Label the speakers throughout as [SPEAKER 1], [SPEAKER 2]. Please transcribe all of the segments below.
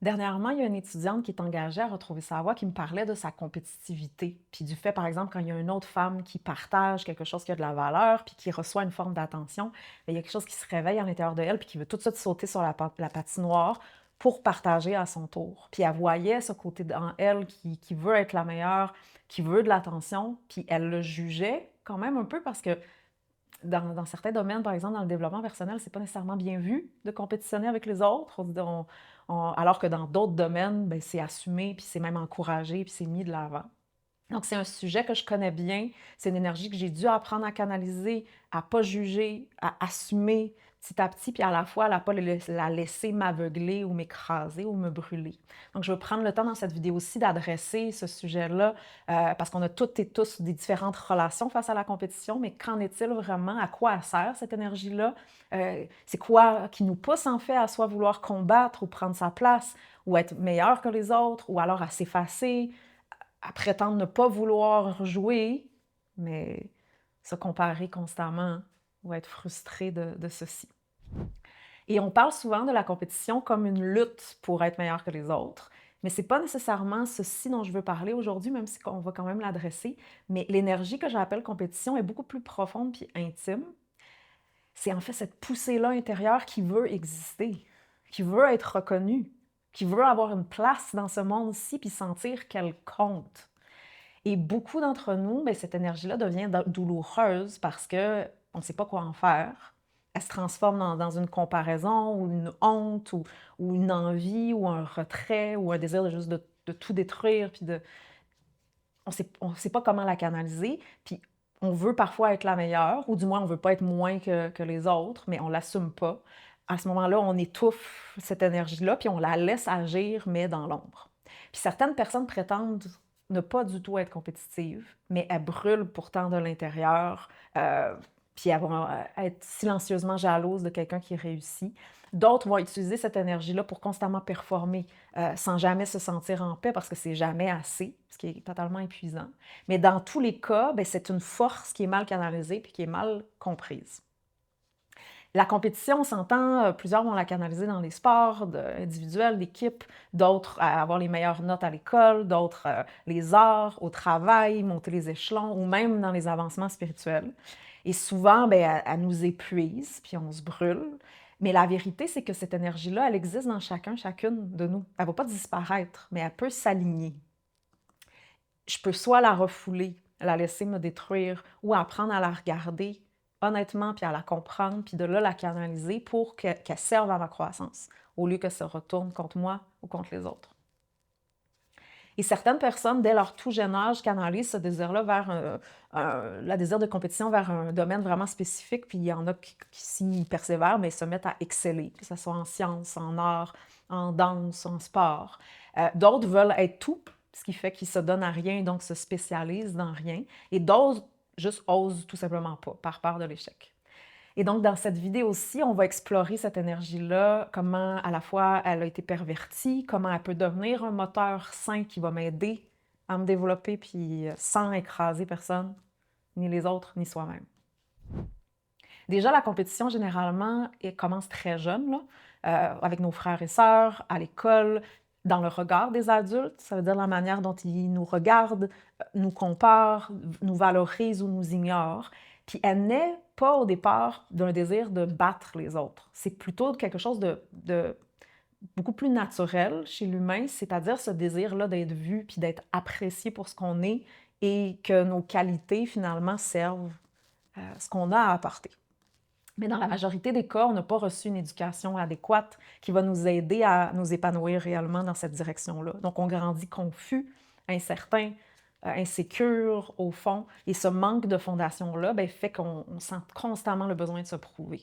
[SPEAKER 1] Dernièrement, il y a une étudiante qui est engagée à retrouver sa voie qui me parlait de sa compétitivité, puis du fait, par exemple, quand il y a une autre femme qui partage quelque chose qui a de la valeur, puis qui reçoit une forme d'attention, bien, il y a quelque chose qui se réveille à l'intérieur de elle, puis qui veut tout de suite sauter sur la patinoire pour partager à son tour. Puis elle voyait ce côté dans elle qui veut être la meilleure, qui veut de l'attention, puis elle le jugeait quand même un peu parce que dans certains domaines, par exemple, dans le développement personnel, c'est pas nécessairement bien vu de compétitionner avec les autres. Alors que dans d'autres domaines, ben, c'est assumé, puis c'est même encouragé, puis c'est mis de l'avant. Donc, c'est un sujet que je connais bien. C'est une énergie que j'ai dû apprendre à canaliser, à pas juger, à assumer petit à petit, puis à la fois à pas la laisser m'aveugler ou m'écraser ou me brûler. Donc, je veux prendre le temps dans cette vidéo aussi d'adresser ce sujet-là, parce qu'on a toutes et tous des différentes relations face à la compétition, mais qu'en est-il vraiment? À quoi elle sert cette énergie-là? C'est quoi qui nous pousse en fait à soit vouloir combattre ou prendre sa place, ou être meilleur que les autres, ou alors à s'effacer, à prétendre ne pas vouloir jouer, mais se comparer constamment ou être frustré de ceci. Et on parle souvent de la compétition comme une lutte pour être meilleur que les autres, mais c'est pas nécessairement ceci dont je veux parler aujourd'hui, même si on va quand même l'adresser. Mais l'énergie que j'appelle compétition est beaucoup plus profonde puis intime. C'est en fait cette poussée-là intérieure qui veut exister, qui veut être reconnue, qui veut avoir une place dans ce monde-ci puis sentir qu'elle compte. Et beaucoup d'entre nous, bien, cette énergie-là devient douloureuse parce qu'on ne sait pas quoi en faire. Elle se transforme dans une comparaison ou une honte ou une envie ou un retrait ou un désir de juste de tout détruire. Puis on sait pas comment la canaliser. Puis on veut parfois être la meilleure ou du moins on veut pas être moins que les autres, mais on l'assume pas. À ce moment-là, on étouffe cette énergie-là puis on la laisse agir, mais dans l'ombre. Puis certaines personnes prétendent ne pas du tout être compétitives, mais elles brûlent pourtant de l'intérieur, puis elles vont être silencieusement jalouses de quelqu'un qui réussit. D'autres vont utiliser cette énergie-là pour constamment performer, sans jamais se sentir en paix parce que c'est jamais assez, ce qui est totalement épuisant. Mais dans tous les cas, ben, c'est une force qui est mal canalisée puis qui est mal comprise. La compétition, on s'entend, plusieurs vont la canaliser dans les sports individuels, d'équipe, d'autres à avoir les meilleures notes à l'école, d'autres les arts, au travail, monter les échelons ou même dans les avancements spirituels. Et souvent, ben, elle nous épuise, puis on se brûle. Mais la vérité, c'est que cette énergie-là, elle existe dans chacun, chacune de nous. Elle ne va pas disparaître, mais elle peut s'aligner. Je peux soit la refouler, la laisser me détruire, ou apprendre à la regarder honnêtement, puis à la comprendre, puis de là la canaliser pour qu'elle serve à ma croissance, au lieu que ça retourne contre moi ou contre les autres. Et certaines personnes, dès leur tout jeune âge, canalisent ce désir-là vers le désir de compétition vers un domaine vraiment spécifique, puis il y en a qui s'y persévèrent, mais se mettent à exceller, que ce soit en sciences, en art, en danse, en sport. D'autres veulent être tout, ce qui fait qu'ils se donnent à rien, donc se spécialisent dans rien. Et d'autres juste osent tout simplement pas, par peur de l'échec. Et donc, dans cette vidéo-ci, on va explorer cette énergie-là, comment à la fois elle a été pervertie, comment elle peut devenir un moteur sain qui va m'aider à me développer, puis sans écraser personne, ni les autres, ni soi-même. Déjà, la compétition, généralement, elle commence très jeune, là, avec nos frères et sœurs, à l'école, dans le regard des adultes. Ça veut dire la manière dont ils nous regardent, nous comparent, nous valorisent ou nous ignorent. Puis elle n'est pas au départ d'un désir de battre les autres. C'est plutôt quelque chose de beaucoup plus naturel chez l'humain, c'est-à-dire ce désir-là d'être vu puis d'être apprécié pour ce qu'on est et que nos qualités, finalement, servent ce qu'on a à apporter. Mais dans la majorité des cas, on n'a pas reçu une éducation adéquate qui va nous aider à nous épanouir réellement dans cette direction-là. Donc, on grandit confus, incertain, insécure, au fond. Et ce manque de fondation-là ben, fait qu'on sent constamment le besoin de se prouver.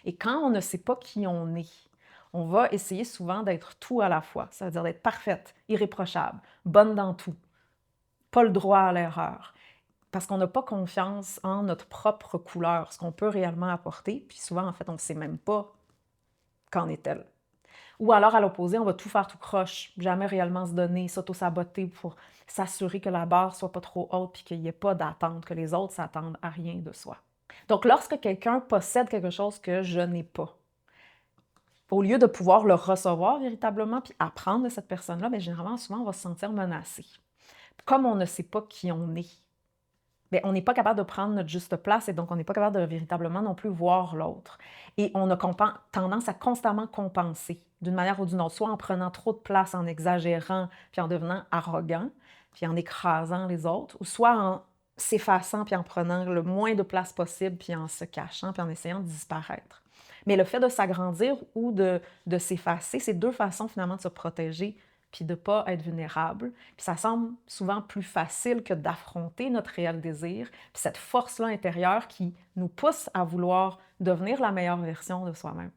[SPEAKER 1] Et quand on ne sait pas qui on est, on va essayer souvent d'être tout à la fois. Ça veut dire d'être parfaite, irréprochable, bonne dans tout, pas le droit à l'erreur. Parce qu'on n'a pas confiance en notre propre couleur, ce qu'on peut réellement apporter. Puis souvent, en fait, on ne sait même pas qu'en est-elle. Ou alors, à l'opposé, on va tout faire tout croche, jamais réellement se donner, s'auto-saboter pour s'assurer que la barre soit pas trop haute puis qu'il n'y ait pas d'attente, que les autres s'attendent à rien de soi. Donc, lorsque quelqu'un possède quelque chose que je n'ai pas, Au lieu de pouvoir le recevoir véritablement puis apprendre de cette personne-là, bien, généralement, souvent, on va se sentir menacé. Comme on ne sait pas qui on est, bien, on n'est pas capable de prendre notre juste place et donc on n'est pas capable de véritablement non plus voir l'autre. Et on a tendance à constamment compenser d'une manière ou d'une autre, soit en prenant trop de place, en exagérant, puis en devenant arrogant, puis en écrasant les autres, ou soit en s'effaçant, puis en prenant le moins de place possible, puis en se cachant, puis en essayant de disparaître. Mais le fait de s'agrandir ou de s'effacer, c'est deux façons finalement de se protéger puis de ne pas être vulnérable. Puis ça semble souvent plus facile que d'affronter notre réel désir, puis cette force-là intérieure qui nous pousse à vouloir devenir la meilleure version de soi-même.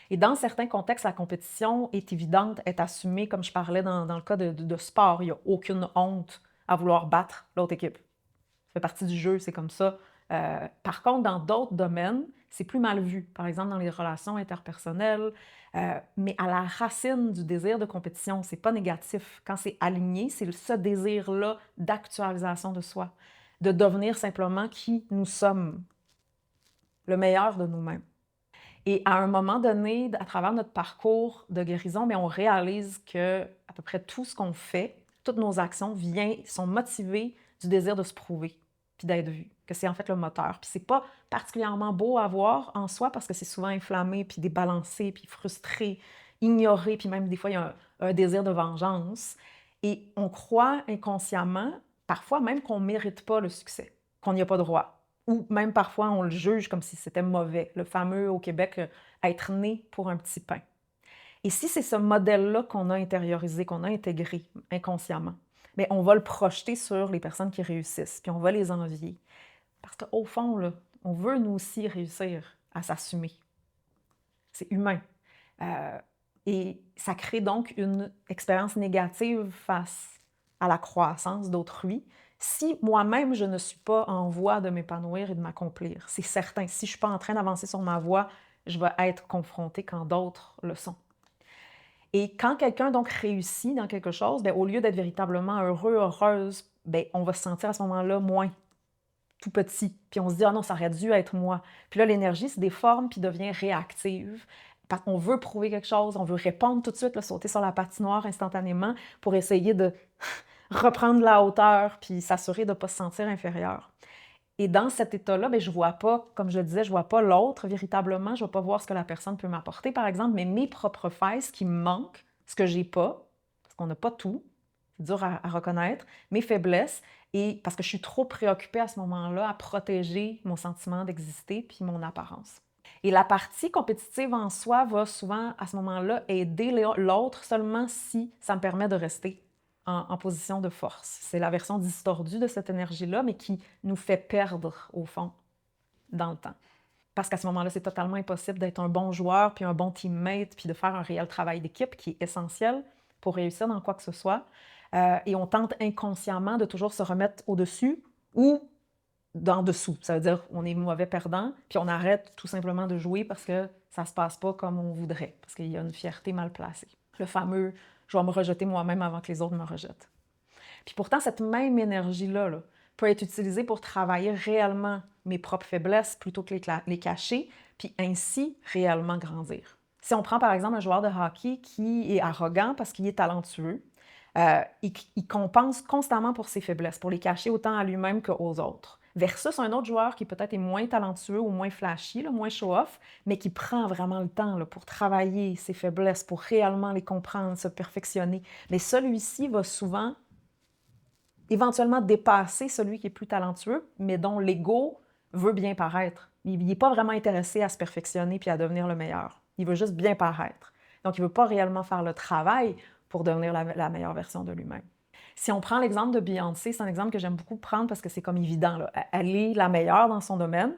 [SPEAKER 1] Et dans certains contextes, la compétition est évidente, est assumée, comme je parlais dans le cas de sport. Il n'y a aucune honte à vouloir battre l'autre équipe. Ça fait partie du jeu, c'est comme ça. Par contre, dans d'autres domaines, c'est plus mal vu. Par exemple, dans les relations interpersonnelles, mais à la racine du désir de compétition, c'est pas négatif. Quand c'est aligné, c'est ce désir-là d'actualisation de soi, de devenir simplement qui nous sommes, le meilleur de nous-mêmes. Et à un moment donné, à travers notre parcours de guérison, bien, on réalise que à peu près tout ce qu'on fait, toutes nos actions sont motivées du désir de se prouver puis d'être vu, que c'est en fait le moteur. Puis c'est pas particulièrement beau à voir en soi parce que c'est souvent inflammé, puis débalancé, puis frustré, ignoré, puis même des fois, il y a un désir de vengeance. Et on croit inconsciemment, parfois même qu'on ne mérite pas le succès, qu'on n'y a pas droit. Ou même parfois, on le juge comme si c'était mauvais. Le fameux au Québec, être né pour un petit pain. Et si c'est ce modèle-là qu'on a intériorisé, qu'on a intégré inconsciemment, bien, on va le projeter sur les personnes qui réussissent, puis on va les envier. Parce qu'au fond, là, on veut nous aussi réussir à s'assumer. C'est humain. Et ça crée donc une expérience négative face à la croissance d'autrui. Si moi-même, je ne suis pas en voie de m'épanouir et de m'accomplir, c'est certain. Si je ne suis pas en train d'avancer sur ma voie, je vais être confrontée quand d'autres le sont. Et quand quelqu'un donc réussit dans quelque chose, bien, au lieu d'être véritablement heureux, heureuse, bien, on va se sentir à ce moment-là moins tout petit. Puis on se dit, ah non, ça aurait dû être moi. Puis là, l'énergie se déforme puis devient réactive. Parce qu'on veut prouver quelque chose, on veut répondre tout de suite, là, sauter sur la patinoire instantanément pour essayer de reprendre la hauteur puis s'assurer de ne pas se sentir inférieur. Et dans cet état-là, bien, je ne vois pas, comme je le disais, je ne vois pas l'autre véritablement, je ne vais pas voir ce que la personne peut m'apporter, par exemple, mais mes propres failles, ce qui me manque, ce que j'ai pas, parce qu'on n'a pas tout, c'est dur à reconnaître, mes faiblesses, et parce que je suis trop préoccupée à ce moment-là à protéger mon sentiment d'exister puis mon apparence. Et la partie compétitive en soi va souvent, à ce moment-là, aider l'autre seulement si ça me permet de rester en position de force. C'est la version distordue de cette énergie-là, mais qui nous fait perdre, au fond, dans le temps. Parce qu'à ce moment-là, c'est totalement impossible d'être un bon joueur, puis un bon teammate, puis de faire un réel travail d'équipe qui est essentiel pour réussir dans quoi que ce soit. Et on tente inconsciemment de toujours se remettre au-dessus ou d'en dessous. Ça veut dire on est mauvais perdant, puis on arrête tout simplement de jouer parce que ça ne se passe pas comme on voudrait, parce qu'il y a une fierté mal placée. Le fameux « je vais me rejeter moi-même avant que les autres me rejettent ». Puis pourtant, cette même énergie-là peut être utilisée pour travailler réellement mes propres faiblesses plutôt que les cacher, puis ainsi réellement grandir. Si on prend par exemple un joueur de hockey qui est arrogant parce qu'il est talentueux, il compense constamment pour ses faiblesses, pour les cacher autant à lui-même qu'aux autres. Versus un autre joueur qui peut-être est moins talentueux ou moins flashy, moins show-off, mais qui prend vraiment le temps pour travailler ses faiblesses, pour réellement les comprendre, se perfectionner. Mais celui-ci va souvent éventuellement dépasser celui qui est plus talentueux, mais dont l'ego veut bien paraître. Il n'est pas vraiment intéressé à se perfectionner puis à devenir le meilleur. Il veut juste bien paraître. Donc, il ne veut pas réellement faire le travail pour devenir la meilleure version de lui-même. Si on prend l'exemple de Beyoncé, c'est un exemple que j'aime beaucoup prendre parce que c'est comme évident, là. Elle est la meilleure dans son domaine.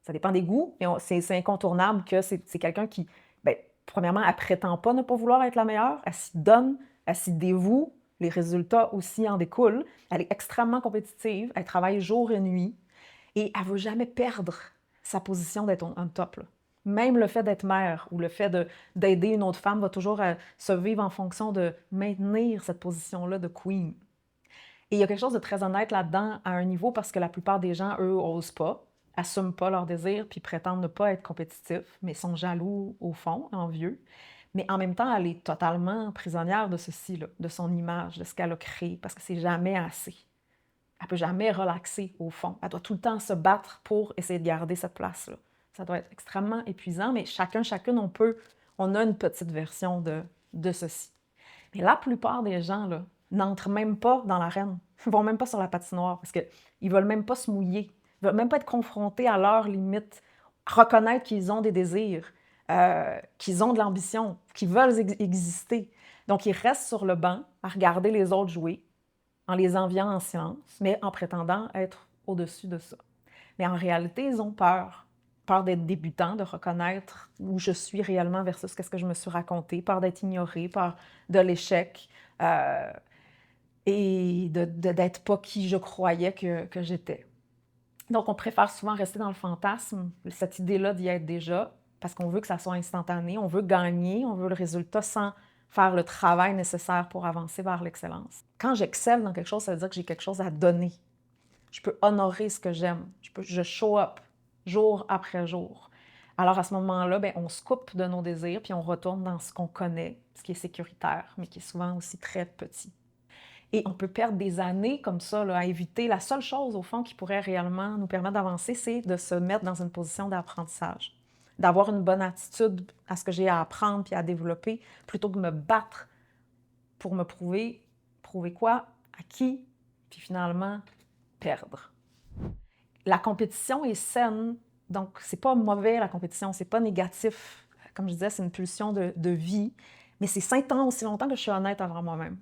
[SPEAKER 1] Ça dépend des goûts, mais c'est incontournable que c'est quelqu'un qui, bien, premièrement, elle ne prétend pas ne pas vouloir être la meilleure. Elle s'y donne, elle s'y dévoue. Les résultats aussi en découlent. Elle est extrêmement compétitive. Elle travaille jour et nuit. Et elle ne veut jamais perdre sa position d'être on top, là. Même le fait d'être mère ou le fait d'aider une autre femme va toujours se vivre en fonction de maintenir cette position-là de queen. Et il y a quelque chose de très honnête là-dedans à un niveau parce que la plupart des gens, eux, n'osent pas. assument pas leurs désirs puis prétendent ne pas être compétitifs, mais sont jaloux au fond, envieux. Mais en même temps, elle est totalement prisonnière de ceci, là, de son image, de ce qu'elle a créé, parce que c'est jamais assez. Elle peut jamais relaxer au fond. Elle doit tout le temps se battre pour essayer de garder cette place-là. Ça doit être extrêmement épuisant, mais chacune, on a une petite version de ceci. Mais la plupart des gens, là, n'entrent même pas dans l'arène. Ils vont même pas sur la patinoire parce qu'ils veulent même pas se mouiller. Ils veulent même pas être confrontés à leurs limites, reconnaître qu'ils ont des désirs, qu'ils ont de l'ambition, qu'ils veulent exister. Donc, ils restent sur le banc à regarder les autres jouer, en les enviant en silence, mais en prétendant être au-dessus de ça. Mais en réalité, ils ont peur. Peur d'être débutant, de reconnaître où je suis réellement versus qu'est-ce que je me suis raconté, peur d'être ignoré, peur de l'échec et d'être pas qui je croyais que j'étais. Donc, on préfère souvent rester dans le fantasme, cette idée-là d'y être déjà, parce qu'on veut que ça soit instantané, on veut gagner, on veut le résultat sans faire le travail nécessaire pour avancer vers l'excellence. Quand j'excelle dans quelque chose, ça veut dire que j'ai quelque chose à donner. Je peux honorer ce que j'aime. Je show up jour après jour. Alors à ce moment-là, bien, on se coupe de nos désirs puis on retourne dans ce qu'on connaît, ce qui est sécuritaire, mais qui est souvent aussi très petit. Et on peut perdre des années comme ça là, à éviter. La seule chose, au fond, qui pourrait réellement nous permettre d'avancer, c'est de se mettre dans une position d'apprentissage, d'avoir une bonne attitude à ce que j'ai à apprendre puis à développer, plutôt que de me battre pour me prouver. Prouver quoi? À qui? Puis finalement, perdre. La compétition est saine, donc c'est pas mauvais la compétition, c'est pas négatif. Comme je disais, c'est une pulsion de vie, mais c'est sain tant aussi longtemps que je suis honnête envers moi-même.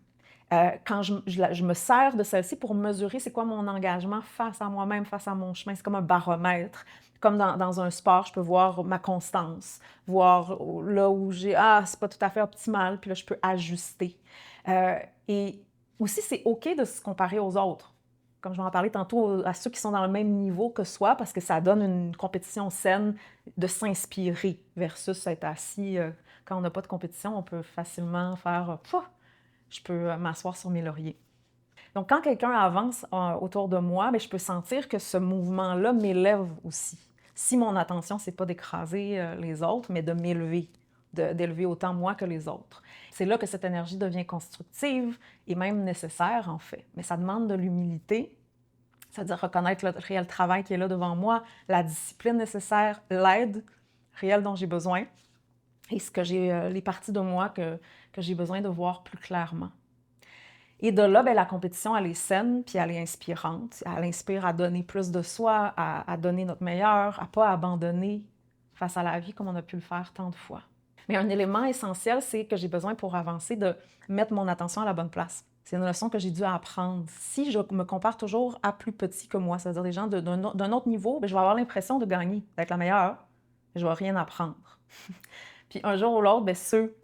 [SPEAKER 1] Quand je me sers de celle-ci pour mesurer c'est quoi mon engagement face à moi-même, face à mon chemin, c'est comme un baromètre. Comme dans un sport, je peux voir ma constance, voir là où c'est pas tout à fait optimal, puis là, je peux ajuster. Et aussi, c'est OK de se comparer aux autres. Comme je vais en parler tantôt, à ceux qui sont dans le même niveau que soi, parce que ça donne une compétition saine de s'inspirer versus être assis. Quand on n'a pas de compétition, on peut facilement faire je peux m'asseoir sur mes lauriers. Donc, quand quelqu'un avance autour de moi, bien, je peux sentir que ce mouvement-là m'élève aussi. Si mon attention, c'est pas d'écraser les autres, mais de m'élever, d'élever autant moi que les autres. C'est là que cette énergie devient constructive et même nécessaire, en fait. Mais ça demande de l'humilité, c'est-à-dire reconnaître le réel travail qui est là devant moi, la discipline nécessaire, l'aide réelle dont j'ai besoin et ce que j'ai, les parties de moi que j'ai besoin de voir plus clairement. Et de là, bien, la compétition, elle est saine, puis elle est inspirante. Elle inspire à donner plus de soi, à donner notre meilleur, à ne pas abandonner face à la vie comme on a pu le faire tant de fois. Mais un élément essentiel, c'est que j'ai besoin pour avancer de mettre mon attention à la bonne place. C'est une leçon que j'ai dû apprendre. Si je me compare toujours à plus petits que moi, c'est-à-dire des gens d'un autre niveau, bien, je vais avoir l'impression de gagner, d'être la meilleure, mais je ne vais rien apprendre. Puis un jour ou l'autre, bien, ceux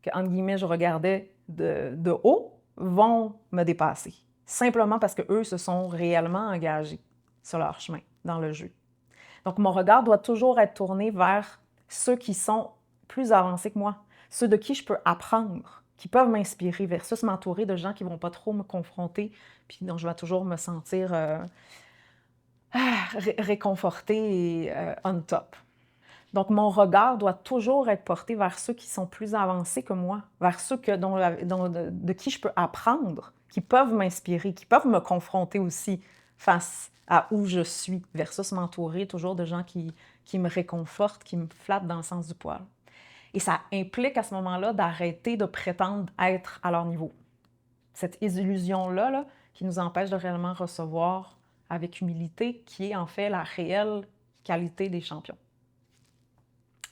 [SPEAKER 1] que, entre guillemets, je regardais de haut, vont me dépasser. Simplement parce qu'eux se sont réellement engagés sur leur chemin, dans le jeu. Donc, mon regard doit toujours être tourné vers ceux qui sont plus avancés que moi, ceux de qui je peux apprendre, qui peuvent m'inspirer, versus m'entourer de gens qui ne vont pas trop me confronter, puis dont je vais toujours me sentir réconfortée et on top. Donc, mon regard doit toujours être porté vers ceux qui sont plus avancés que moi, vers ceux de qui je peux apprendre, qui peuvent m'inspirer, qui peuvent me confronter aussi face à où je suis, versus m'entourer toujours de gens qui me réconfortent, qui me flattent dans le sens du poil. Et ça implique à ce moment-là d'arrêter de prétendre être à leur niveau. Cette illusion-là là, qui nous empêche de réellement recevoir avec humilité, qui est en fait la réelle qualité des champions.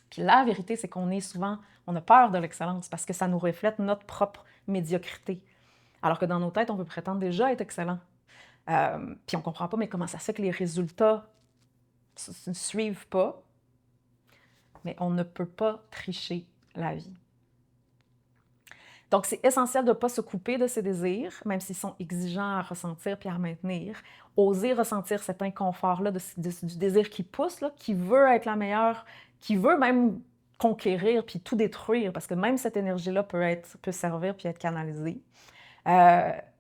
[SPEAKER 1] Puis la vérité, c'est qu'on on a peur de l'excellence parce que ça nous reflète notre propre médiocrité. Alors que dans nos têtes, on veut prétendre déjà être excellent. Puis on ne comprend pas, mais comment ça se fait que les résultats ne suivent pas? Mais on ne peut pas tricher la vie. Donc, c'est essentiel de ne pas se couper de ses désirs, même s'ils sont exigeants à ressentir puis à maintenir. Oser ressentir cet inconfort-là du désir qui pousse, là, qui veut être la meilleure, qui veut même conquérir puis tout détruire, parce que même cette énergie-là peut servir puis être canalisée.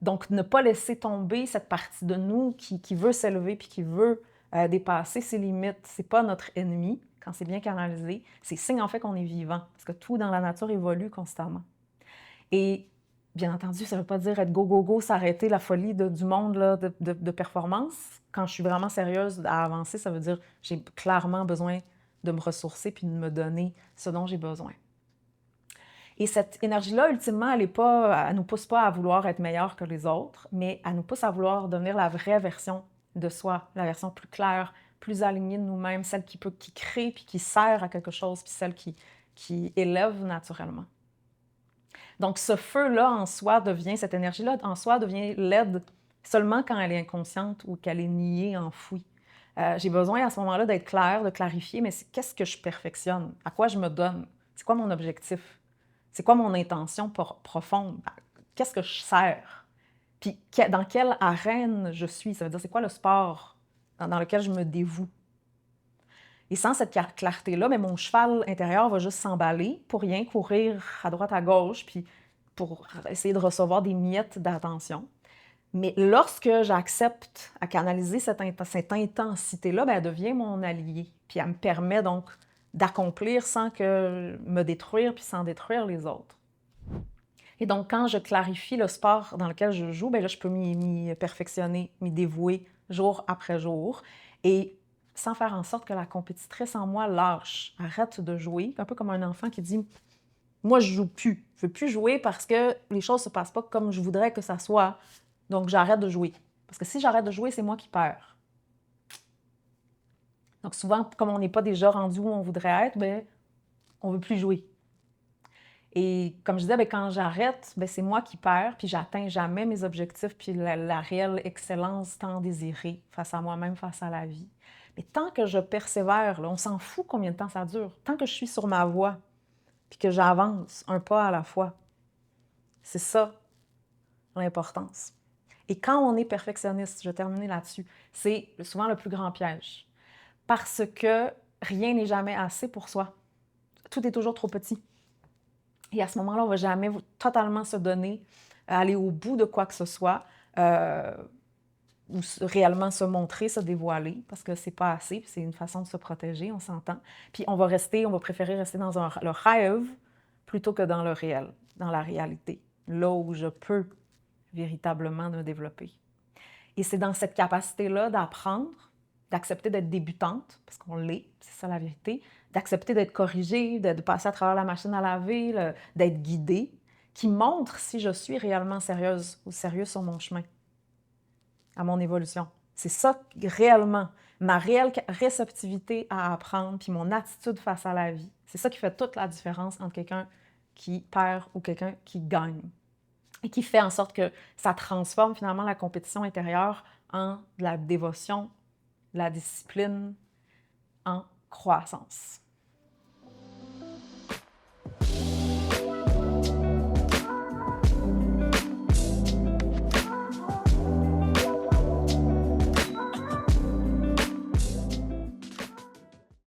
[SPEAKER 1] Donc, ne pas laisser tomber cette partie de nous qui veut s'élever puis qui veut dépasser ses limites, c'est pas notre ennemi quand c'est bien canalisé. C'est signe en fait qu'on est vivant, parce que tout dans la nature évolue constamment. Et bien entendu, ça ne veut pas dire être go, go, go, s'arrêter la folie du monde là, de performance. Quand je suis vraiment sérieuse à avancer, ça veut dire que j'ai clairement besoin de me ressourcer puis de me donner ce dont j'ai besoin. Et cette énergie-là, ultimement, elle ne nous pousse pas à vouloir être meilleure que les autres, mais elle nous pousse à vouloir devenir la vraie version de soi, la version plus claire, plus alignée de nous-mêmes, celle qui crée puis qui sert à quelque chose, puis celle qui élève naturellement. Donc, ce feu-là en soi cette énergie-là en soi devient laide seulement quand elle est inconsciente ou qu'elle est niée, enfouie. J'ai besoin à ce moment-là d'être claire, de clarifier, mais qu'est-ce que je perfectionne? À quoi je me donne? C'est quoi mon objectif? C'est quoi mon intention profonde? Qu'est-ce que je sers? Puis dans quelle arène je suis? Ça veut dire, c'est quoi le sport dans lequel je me dévoue? Et sans cette clarté-là, mais mon cheval intérieur va juste s'emballer pour rien, courir à droite, à gauche, puis pour essayer de recevoir des miettes d'attention. Mais lorsque j'accepte à canaliser cette intensité-là, elle devient mon allié. Puis elle me permet donc d'accomplir sans me détruire, puis sans détruire les autres. Et donc, quand je clarifie le sport dans lequel je joue, là, je peux m'y perfectionner, m'y dévouer jour après jour. Et sans faire en sorte que la compétitrice en moi lâche, arrête de jouer, un peu comme un enfant qui dit « Moi, je joue plus. Je veux plus jouer parce que les choses se passent pas comme je voudrais que ça soit. Donc, j'arrête de jouer. Parce que si j'arrête de jouer, c'est moi qui perds. » Donc, souvent, comme on n'est pas déjà rendu où on voudrait être, on ne veut plus jouer. Et comme je disais, quand j'arrête, c'est moi qui perds, puis j'atteins jamais mes objectifs, puis la réelle excellence tant désirée face à moi-même, face à la vie. Mais tant que je persévère, là, on s'en fout combien de temps ça dure, tant que je suis sur ma voie, puis que j'avance un pas à la fois. C'est ça, l'importance. Et quand on est perfectionniste, je vais terminer là-dessus, c'est souvent le plus grand piège. Parce que rien n'est jamais assez pour soi. Tout est toujours trop petit. Et à ce moment-là, on ne va jamais totalement se donner, aller au bout de quoi que ce soit, ou réellement se montrer, se dévoiler, parce que c'est pas assez, c'est une façon de se protéger, on s'entend. Puis on va préférer rester dans le rêve plutôt que dans le réel, dans la réalité, là où je peux véritablement me développer. Et c'est dans cette capacité-là d'apprendre, d'accepter d'être débutante, parce qu'on l'est, c'est ça la vérité, d'accepter d'être corrigée, de passer à travers la machine à laver, d'être guidée, qui montre si je suis réellement sérieuse ou sérieux sur mon chemin, à mon évolution. C'est ça réellement, ma réelle réceptivité à apprendre, puis mon attitude face à la vie. C'est ça qui fait toute la différence entre quelqu'un qui perd ou quelqu'un qui gagne. Et qui fait en sorte que ça transforme finalement la compétition intérieure en de la dévotion, de la discipline, en croissance.